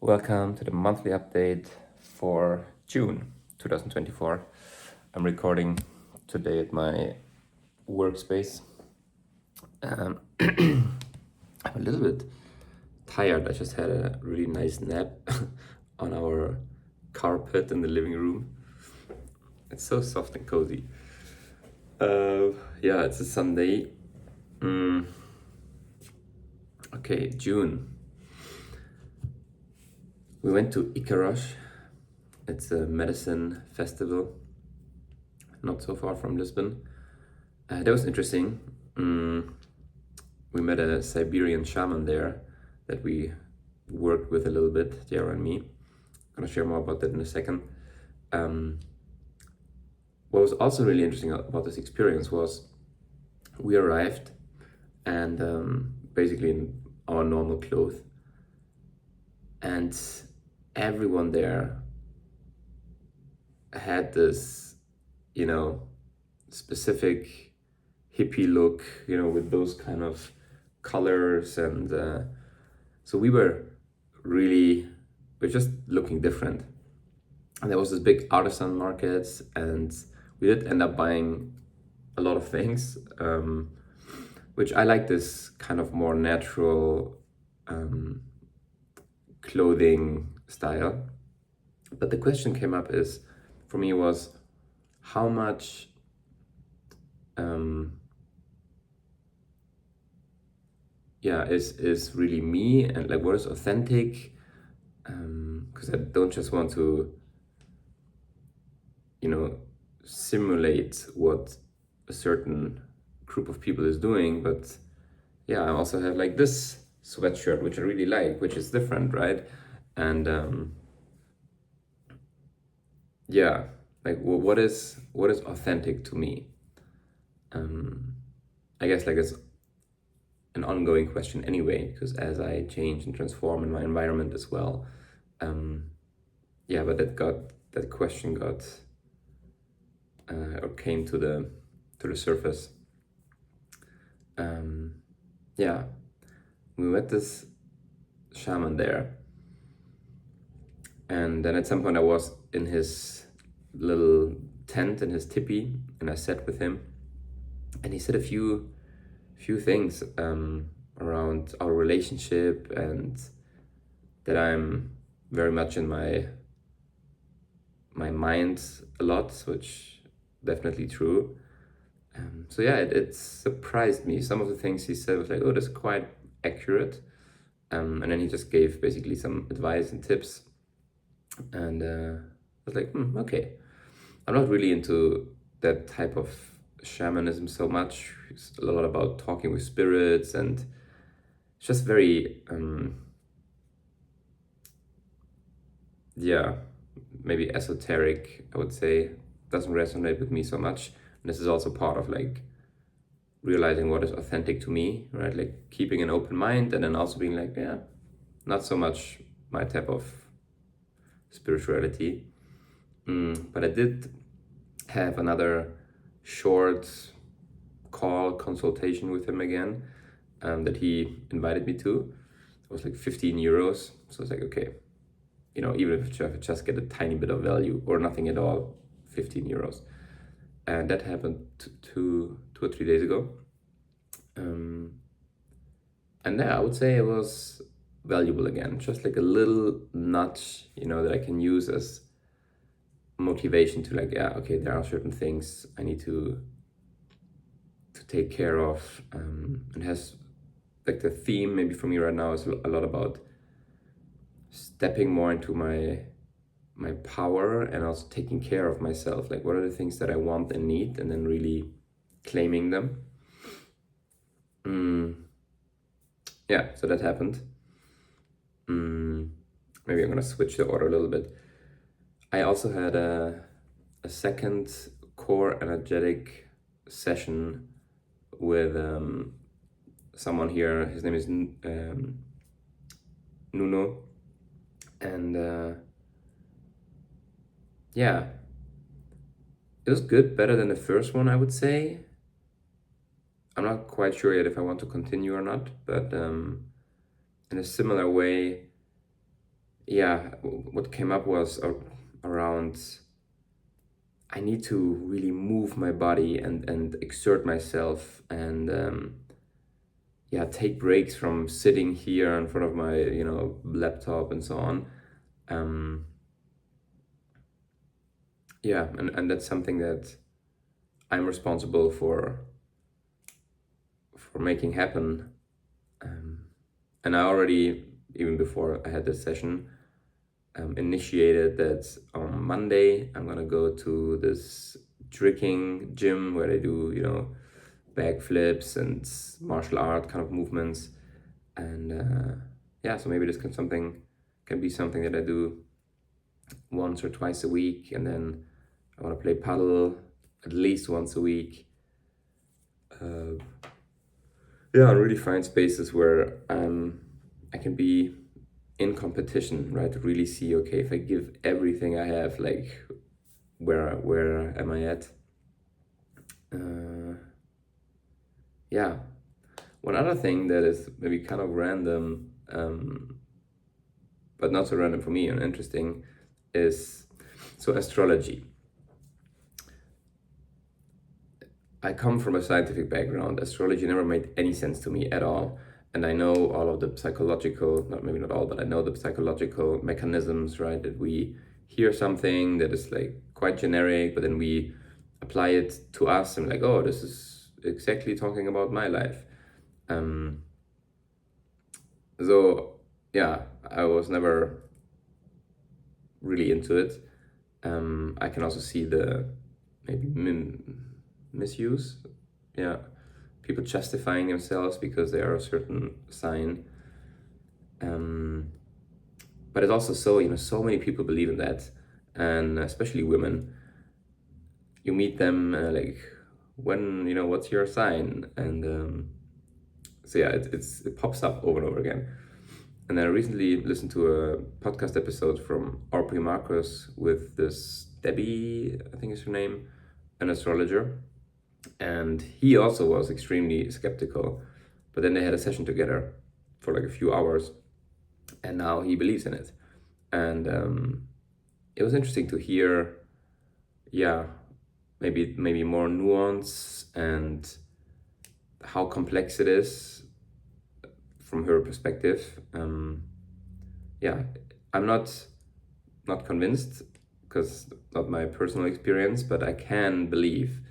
Welcome to the monthly update for June 2024. I'm recording today at my workspace. I'm a little bit tired. I just had a really nice nap on our carpet in the living room. It's so soft and cozy. Yeah, it's a Sunday. Okay, June. We went to Icaros. It's a medicine festival, not so far from Lisbon. That was interesting. We met a Siberian shaman there that we worked with a little bit, Jara and me. I'm gonna share more about that in a second. What was also really interesting about this experience was we arrived and basically in our normal clothes, and everyone there had this, specific hippie look, with those kind of colors, and so we're just looking different. And there was this big artisan market, and we did end up buying a lot of things, which I like, this kind of more natural clothing style. But the question came up for me was how much is really me, and like what is authentic, because I don't just want to simulate what a certain group of people is doing, but I also have like this sweatshirt which I really like, which is different, right? And like what is authentic to me? I guess like it's an ongoing question anyway, because as I change and transform in my environment as well, but that question or came to the surface. We met this shaman there, and then at some point I was in his little tent, in his tipi, and I sat with him, and he said a few things around our relationship, and that I'm very much in my mind a lot, which definitely true. It surprised me. Some of the things he said was like, oh, that's quite accurate. And then he just gave basically some advice and tips. And I was like, okay. I'm not really into that type of shamanism so much. It's a lot about talking with spirits, and it's just very, maybe esoteric, I would say. Doesn't resonate with me so much. And this is also part of like realizing what is authentic to me, right? Like keeping an open mind, and then also being like, not so much my type of spirituality. But I did have another short call consultation with him again, that he invited me to. It was like 15 euros. So it's like, okay, even if I just get a tiny bit of value or nothing at all, 15 euros. And that happened 2 or 3 days ago. And I would say it was valuable again, just like a little nudge, that I can use as motivation to like, okay, there are certain things I need to take care of. It has like the theme maybe for me right now is a lot about stepping more into my power, and also taking care of myself. Like what are the things that I want and need, and then really claiming them. So that happened. Maybe I'm gonna switch the order a little bit. I also had a second core energetic session with someone here. His name is Nuno, and it was good, better than the first one, I would say. I'm not quite sure yet if I want to continue or not, but in a similar way, yeah, what came up was around I need to really move my body and exert myself and yeah, take breaks from sitting here in front of my laptop and so on. Um, yeah, and that's something that I'm responsible for making happen. Um, and I already, even before I had this session, initiated that on Monday I'm gonna go to this tricking gym where they do, backflips and martial art kind of movements. And yeah, so maybe this can be something that I do once or twice a week, and then I want to play paddle at least once a week. Uh, yeah, really find spaces where I can be in competition, right? To really see, okay, if I give everything I have, like where am I at? Uh, yeah. One other thing that is maybe kind of random, but not so random for me and interesting, is so astrology. I come from a scientific background. Astrology never made any sense to me at all. And I know all of the psychological, not maybe not all, but I know the psychological mechanisms, right? That we hear something that is like quite generic, but then we apply it to us and like, oh, this is exactly talking about my life. Um, so yeah, I was never really into it. I can also see the maybe misuse. Yeah, people justifying themselves because they are a certain sign. Um, but it's also so so many people believe in that, and especially women. You meet them like when what's your sign, and so yeah, it pops up over and over again. And then I recently listened to a podcast episode from Aubrey Marcus with this Debbie, I think is her name, an astrologer. And he also was extremely skeptical. But then they had a session together for like a few hours, and now he believes in it. And it was interesting to hear, yeah, maybe more nuance and how complex it is from her perspective. Yeah, I'm not convinced because not my personal experience, but I can believe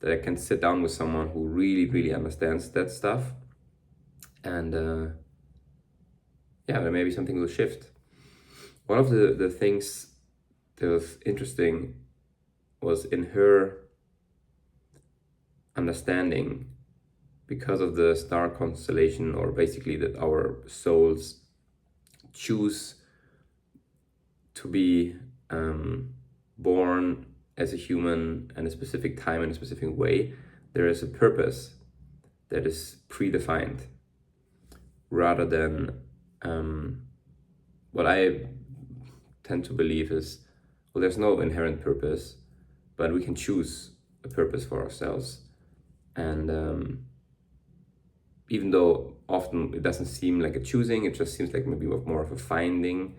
that I can sit down with someone who really, really understands that stuff, and yeah, then maybe something will shift. One of the things that was interesting was in her understanding, because of the star constellation, or basically that our souls choose to be born as a human in a specific time in a specific way. There is a purpose that is predefined, rather than what I tend to believe is, well, there's no inherent purpose, but we can choose a purpose for ourselves. And even though often it doesn't seem like a choosing, it just seems like maybe more of a finding,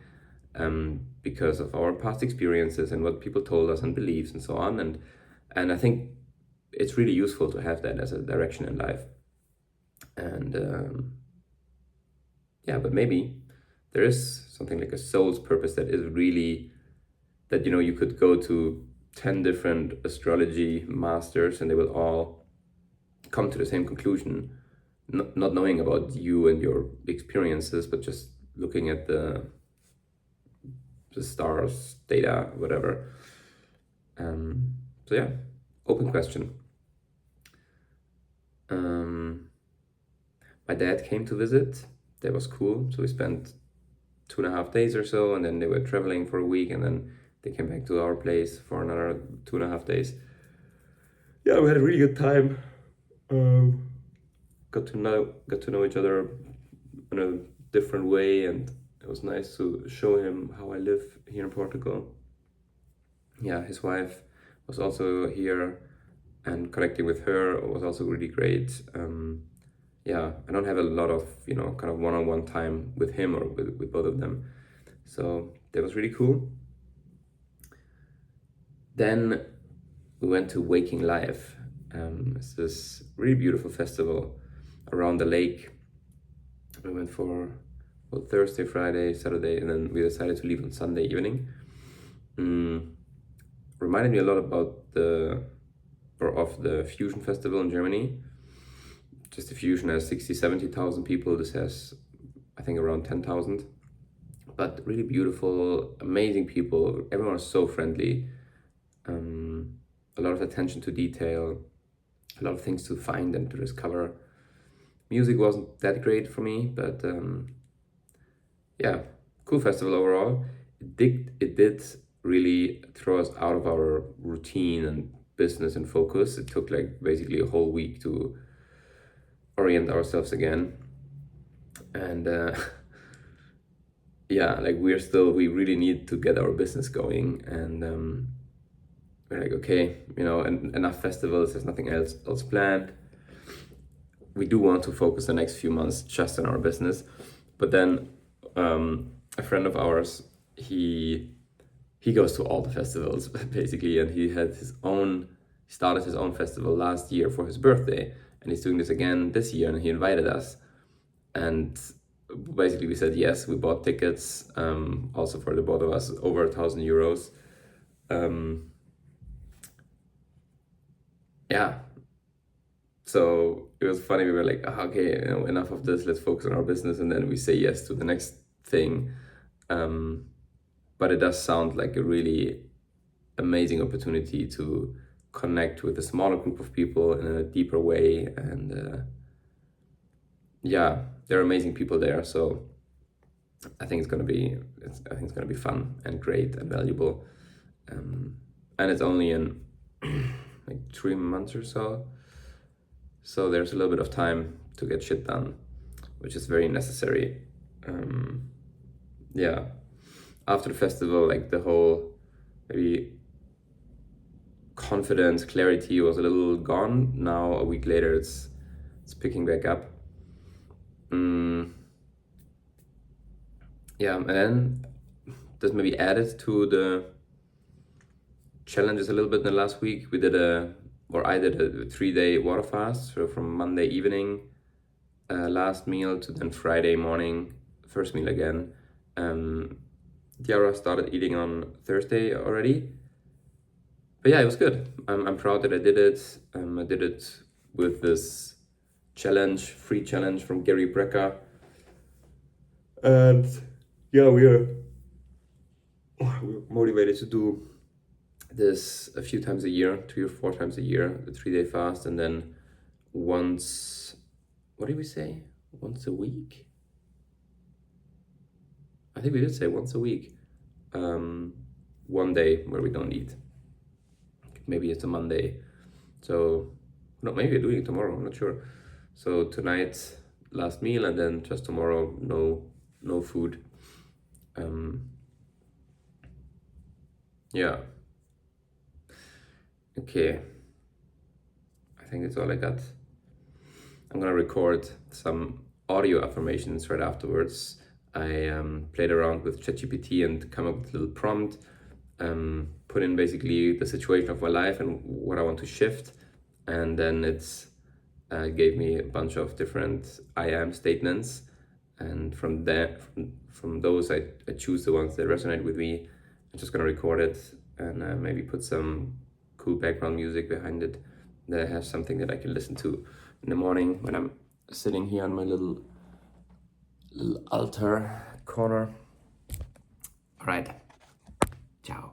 because of our past experiences and what people told us and beliefs and so on. And I think it's really useful to have that as a direction in life. And yeah, but maybe there is something like a soul's purpose that is really that you could go to 10 different astrology masters and they will all come to the same conclusion, not knowing about you and your experiences, but just looking at the stars, data, whatever. So yeah, open question. My dad came to visit. That was cool. So we spent 2.5 days or so, and then they were traveling for a week, and then they came back to our place for another 2.5 days. Yeah, we had a really good time. Got to know each other in a different way, and it was nice to show him how I live here in Portugal. Yeah, his wife was also here, and connecting with her was also really great. Yeah, I don't have a lot of kind of one-on-one time with him or with both of them, So that was really cool. Then we went to Waking Life. It's this really beautiful festival around the lake. We went for Thursday, Friday, Saturday, and then we decided to leave on Sunday evening. Reminded me a lot about of the Fusion Festival in Germany. Just the Fusion has 60,000-70,000 people. This has, I think, around 10,000. But really beautiful, amazing people. Everyone was so friendly. A lot of attention to detail, a lot of things to find and to discover. Music wasn't that great for me, but yeah, cool festival overall. It did really throw us out of our routine and business and focus. It took like basically a whole week to orient ourselves again. And yeah, like we really need to get our business going. And we're like, okay, enough festivals, there's nothing else planned. We do want to focus the next few months just on our business. But then a friend of ours, he goes to all the festivals basically, and he started his own festival last year for his birthday, and he's doing this again this year, and he invited us. And basically we said yes. We bought tickets, also for the both of us, over 1,000 euros. Yeah, so it was funny. We were like, okay, enough of this, let's focus on our business. And then we say yes to the next thing. But it does sound like a really amazing opportunity to connect with a smaller group of people in a deeper way. And yeah, there are amazing people there. So I think it's gonna be fun and great and valuable. And it's only in like 3 months or so. So there's a little bit of time to get shit done, which is very necessary. Yeah, after the festival, like the whole maybe confidence, clarity was a little gone. Now a week later, it's picking back up. Yeah, and then this maybe added to the challenges a little bit in the last week. I did a 3-day water fast, so from Monday evening, last meal, to then Friday morning, first meal again. Diara started eating on Thursday already. But yeah, it was good. I'm proud that I did it. I did it with this free challenge from Gary Brecker. And yeah, we're motivated to do this a few times a year, 3 or 4 times a year, the 3-day fast, and then once, what did we say? Once a week? I think we did say once a week. 1 day where we don't eat. Maybe it's a Monday. So, no, maybe we're doing it tomorrow, I'm not sure. So tonight, last meal, and then just tomorrow, no food. Yeah. Okay. I think that's all I got. I'm gonna record some audio affirmations right afterwards. I played around with ChatGPT and come up with a little prompt, put in basically the situation of my life and what I want to shift, and then it's gave me a bunch of different I am statements, and from those I choose the ones that resonate with me. I'm just gonna record it and maybe put some cool background music behind it that has something that I can listen to in the morning when I'm sitting here on my little altar corner. All right, ciao.